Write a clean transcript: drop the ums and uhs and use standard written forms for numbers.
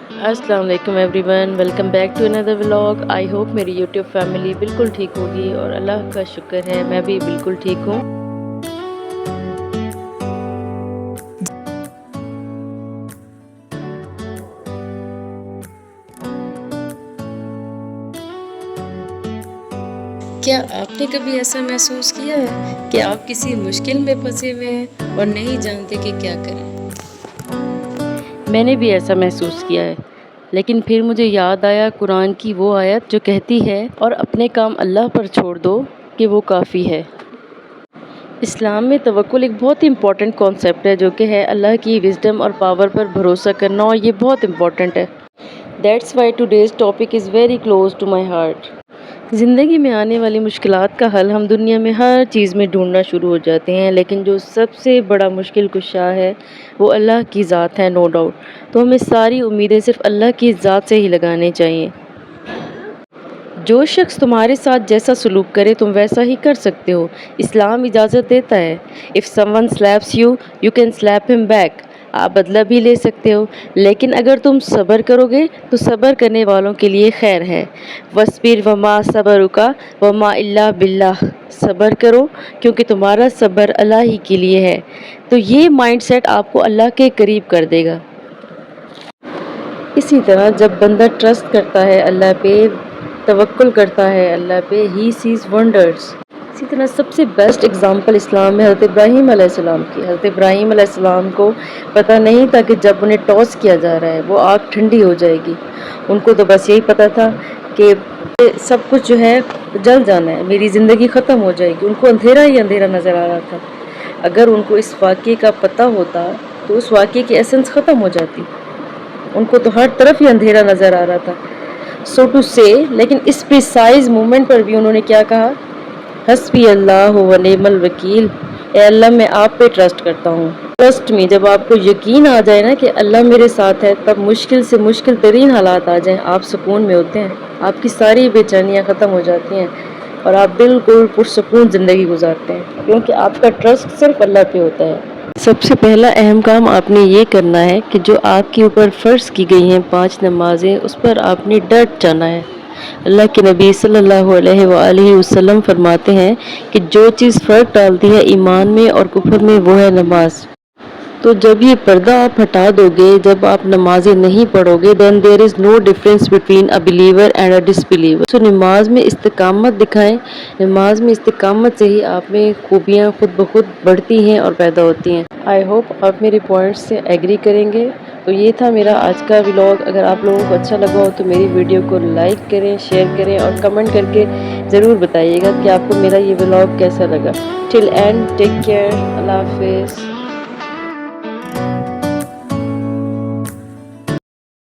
السلام علیکم everyone, welcome back to another vlog. I hope میری یوٹیوب فیملی بالکل ٹھیک ہوگی اور اللہ کا شکر ہے میں بھی بالکل ٹھیک ہوں۔ کیا آپ نے کبھی ایسا محسوس کیا ہے کہ آپ کسی مشکل میں پھنسے ہوئے ہیں اور نہیں جانتے کہ کیا کریں؟ میں نے بھی ایسا محسوس کیا ہے، لیکن پھر مجھے یاد آیا قرآن کی وہ آیت جو کہتی ہے اور اپنے کام اللہ پر چھوڑ دو کہ وہ کافی ہے۔ اسلام میں توکل ایک بہت ہی امپورٹنٹ کانسیپٹ ہے جو کہ ہے اللہ کی وزڈم اور پاور پر بھروسہ کرنا، اور یہ بہت امپورٹنٹ ہے۔ That's why today's topic is very close to my heart. زندگی میں آنے والی مشکلات کا حل ہم دنیا میں ہر چیز میں ڈھونڈنا شروع ہو جاتے ہیں، لیکن جو سب سے بڑا مشکل کشا ہے وہ اللہ کی ذات ہے، نو ڈاؤٹ۔ تو ہمیں ساری امیدیں صرف اللہ کی ذات سے ہی لگانی چاہیے۔ جو شخص تمہارے ساتھ جیسا سلوک کرے تم ویسا ہی کر سکتے ہو۔ اسلام اجازت دیتا ہے if someone slaps you, you can slap him back۔ آپ بدلہ بھی لے سکتے ہو، لیکن اگر تم صبر کرو گے تو صبر کرنے والوں کے لیے خیر ہے۔ وَاصْبِرْ وَمَا صَبْرُكَ وَمَا إِلَّا بِاللَّهِ۔ صبر کرو کیونکہ تمہارا صبر اللہ ہی کے لیے ہے۔ تو یہ مائنڈ سیٹ آپ کو اللہ کے قریب کر دے گا۔ اسی طرح جب بندہ ٹرسٹ کرتا ہے اللہ پہ، توکل کرتا ہے اللہ پہ، ہی سیز ونڈرز۔ اسی طرح سب سے بیسٹ اگزامپل اسلام میں حضرت ابراہیم علیہ السلام کی۔ حضرت ابراہیم علیہ السلام کو پتہ نہیں تھا کہ جب انہیں ٹاس کیا جا رہا ہے وہ آگ ٹھنڈی ہو جائے گی۔ ان کو تو بس یہی پتہ تھا کہ سب کچھ جو ہے جل جانا ہے، میری زندگی ختم ہو جائے گی۔ ان کو اندھیرا ہی اندھیرا نظر آ رہا تھا۔ اگر ان کو اس واقعے کا پتہ ہوتا تو اس واقعے کی ایسنس ختم ہو جاتی۔ ان کو تو ہر طرف ہی اندھیرا نظر آ رہا تھا، سو ٹو سے، لیکن اس پریسائز مومنٹ پر بھی انہوں نے کیا کہا؟ حسبی اللہ و نعم الوکیل۔ اے اللہ میں آپ پہ ٹرسٹ کرتا ہوں۔ ٹرسٹ میں جب آپ کو یقین آ جائے نا کہ اللہ میرے ساتھ ہے، تب مشکل سے مشکل ترین حالات آ جائیں آپ سکون میں ہوتے ہیں، آپ کی ساری بے چینیاں ختم ہو جاتی ہیں اور آپ بالکل پرسکون زندگی گزارتے ہیں، کیونکہ آپ کا ٹرسٹ صرف اللہ پہ ہوتا ہے۔ سب سے پہلا اہم کام آپ نے یہ کرنا ہے کہ جو آپ کے اوپر فرض کی گئی ہیں 5 نمازیں، اس پر آپ نے ڈٹ جانا ہے۔ اللہ کے نبی صلی اللہ علیہ وآلہ وسلم فرماتے ہیں کہ جو چیز فرق ڈالتی ہے ایمان میں اور کفر میں وہ ہے نماز۔ تو جب یہ پردہ آپ ہٹا دو گے، جب آپ نمازیں نہیں پڑھو گے، then there is no difference between a believer and a disbeliever۔ تو نماز میں استقامت دکھائیں۔ نماز میں استقامت سے ہی آپ میں خوبیاں خود بخود بڑھتی ہیں اور پیدا ہوتی ہیں۔ آئی ہوپ آپ میرے پوائنٹس سے ایگری کریں گے۔ تو یہ تھا میرا آج کا ولاگ۔ اگر آپ لوگوں کو اچھا لگا ہو تو میری ویڈیو کو لائک کریں، شیئر کریں اور کمنٹ کر کے ضرور بتائیے گا کہ آپ کو میرا یہ ولاگ کیسا لگا۔ ٹل اینڈ ٹیک کیئر، اللہ حافظ۔